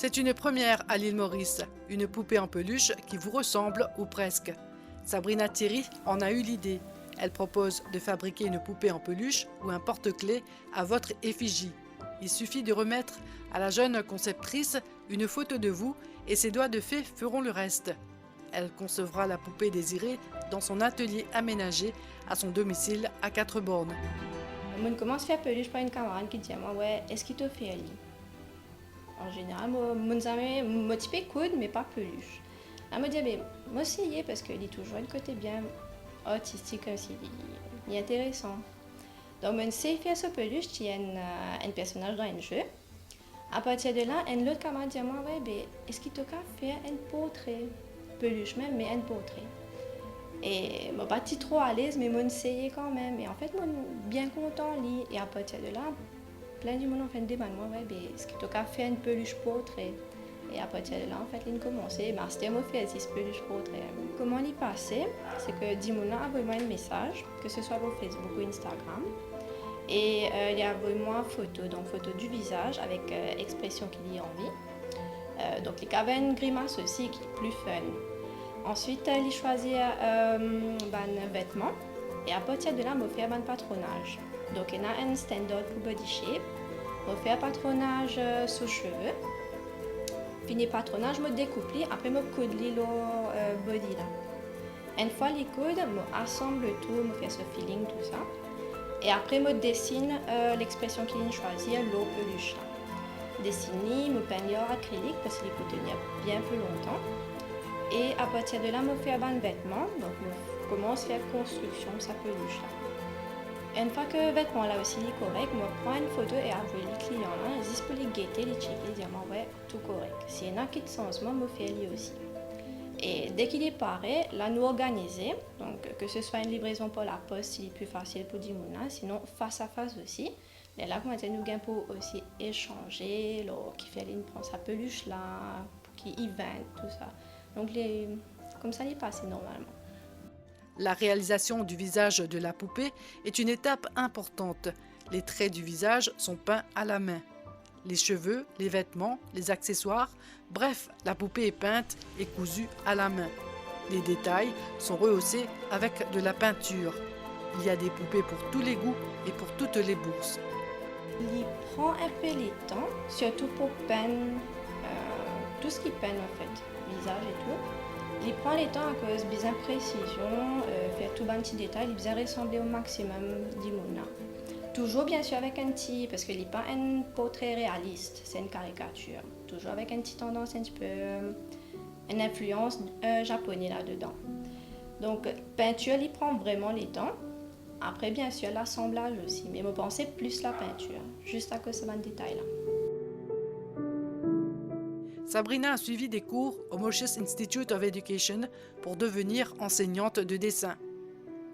C'est une première à l'île Maurice, une poupée en peluche qui vous ressemble ou presque. Sabrina Thierry en a eu l'idée. Elle propose de fabriquer une poupée en peluche ou un porte-clés à votre effigie. Il suffit de remettre à la jeune conceptrice une photo de vous et ses doigts de fée feront le reste. Elle concevra la poupée désirée dans son atelier aménagé à son domicile à 4 bornes. Je commence à faire peluche par une camarade qui dit à moi, ouais, est-ce qu'il te fait Ali? En général, mon ami motivé coude, mais pas peluche. Elle me dit, ben, moi essayer parce qu'il est toujours un côté bien artistique aussi, il est intéressant. Donc, je sais faire ce peluche qui est un personnage dans un jeu. À partir de là, un autre camarade dit à moi, ouais, ben, est-ce qu'il te fait faire un portrait? Peluche même, mais un portrait. Et je ne suis pas trop à l'aise, mais je essayé quand même. Et en fait, je suis bien content. Et à partir de là, plein de monde en fait demande moi, ouais, est-ce que tu as fait une peluche portrait? Et à partir de là, en fait, il a commencé. Master m'a fait 10 peluches portrait. Comment il passait? C'est que 10 personnes a envoyé moi un message, que ce soit sur Facebook ou Instagram. Et il a envoyé moi une photo, donc photo du visage avec expression qu'il y a envie. Donc il y avait une grimace aussi qui est plus fun. Ensuite, il choisit un vêtement et à partir de là, il fait un patronage. Donc, il y a un standard pour body shape. Il fait un patronage sous cheveux. Fini le patronage, je découpe, après je coude le body. Là. Une fois les coudes, je assemble tout, je fais ce feeling, tout ça. Et après, je dessine l'expression qu'il a choisie, l'eau peluche. Dessiner, je peins en acrylique parce qu'il peut tenir bien plus longtemps. Et à partir de là, je fais un vêtement, donc je commence à faire construction de sa peluche. Là. Une fois que le vêtement là aussi est correct, je prends une photo et après les clients là, ils peuvent les guetter, les checker, dire ouais, tout correct. S'il y en a qui sont changement, je fais lui aussi. Et dès qu'il est paré, là nous organisons, donc que ce soit une livraison pour la poste, c'est plus facile pour du monde, sinon face à face aussi. Et là, comment nous gagnons pour aussi échanger, qui fait une prend sa peluche là, qui event, tout ça. Donc, comme ça, il passe normalement. La réalisation du visage de la poupée est une étape importante. Les traits du visage sont peints à la main. Les cheveux, les vêtements, les accessoires, bref, la poupée est peinte et cousue à la main. Les détails sont rehaussés avec de la peinture. Il y a des poupées pour tous les goûts et pour toutes les bourses. Il prend un peu les temps, surtout pour peindre tout ce qui peint en fait. Visage et tout. Il prend les temps à cause de bien précision, faire tout un petit détail, il bien ressembler au maximum du monde. Toujours bien sûr avec un petit, parce qu'il n'est pas un portrait réaliste, c'est une caricature. Toujours avec une petite tendance un petit peu, une influence japonaise là-dedans. Donc peinture, il prend vraiment les temps. Après bien sûr l'assemblage aussi, mais je pensais plus la peinture, juste à cause de ce détail là. Sabrina a suivi des cours au Mauritius Institute of Education pour devenir enseignante de dessin.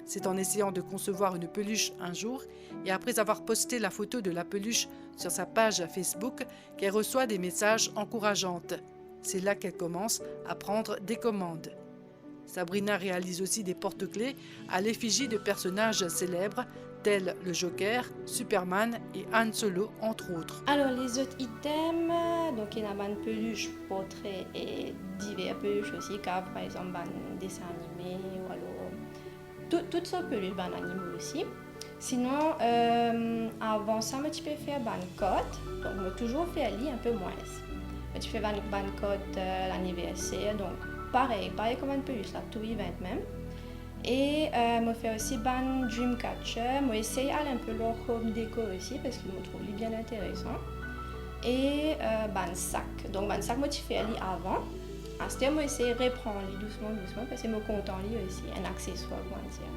C'est en essayant de concevoir une peluche un jour et après avoir posté la photo de la peluche sur sa page Facebook qu'elle reçoit des messages encourageants. C'est là qu'elle commence à prendre des commandes. Sabrina réalise aussi des porte-clés à l'effigie de personnages célèbres tels le Joker, Superman et Han Solo, entre autres. Alors les autres items, donc il y a une peluche, portrait et divers peluches aussi, car par exemple un dessin animé ou alors toutes sortes de peluches, un animé aussi. Sinon, avant ça, je peux faire une cote, donc je toujours fait aller un peu moins. Je fais une cote l'anniversaire, donc pareil comme une peluche, là, tout event même. Et je fais aussi un Dreamcatcher. Je essaye un peu leur home déco aussi parce que je trouve bien intéressant. Et un sac. Donc, un sac, je fais avant. Ensuite, je essaye de reprendre doucement parce que je suis content aussi. Un accessoire, on va dire.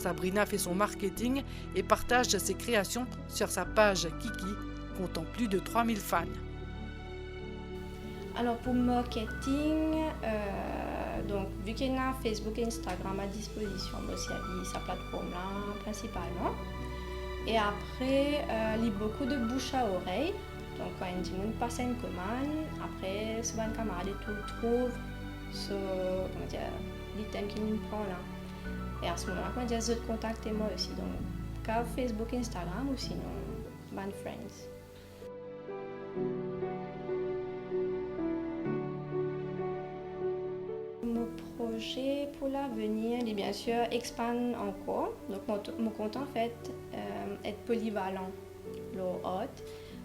Sabrina fait son marketing et partage ses créations sur sa page Kiki, comptant plus de 3000 fans. Alors pour marketing, donc vu qu'il y a Facebook et Instagram à disposition, je servi sa plateforme là principalement. Et après, il y a beaucoup de bouche à oreille. Donc quand un monde passe une commande, après souvent un camarade trouve l'item qu'il nous prend là. Et à ce moment-là, quand je contacte moi aussi, donc car Facebook, Instagram ou sinon, Band Friends. Mon projet pour l'avenir est bien sûr expandre encore. Donc, mon content en fait être polyvalent, le haute.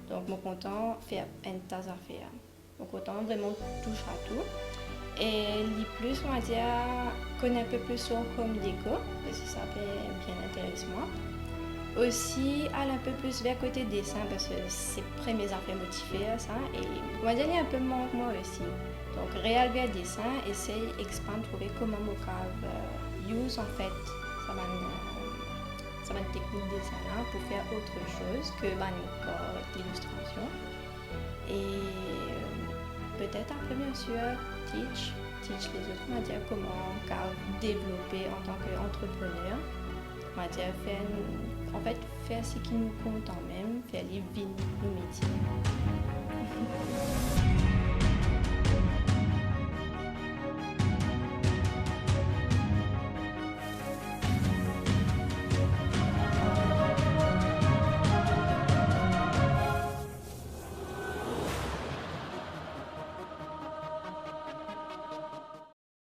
Donc, mon content faire un tas d'affaires. Mon content vraiment touche à tout. Et les plus, on va dire, connaître un peu plus sur Home Déco, parce que ça fait bien intéressant. Aussi, aller un peu plus vers côté dessin, parce que c'est près mes affaires motivées, ça. Et on va dire, il y a un peu moins moi aussi. Donc, réel vers dessin, essaye, expand, trouver comment mon cave use en fait ça va une technique de dessin là pour faire autre chose que l'illustration. Et peut-être après, bien sûr, teach les autres, on va dire comment développer en tant qu'entrepreneur. On va dire faire ce qui nous compte en même, faire les vies, nos métiers.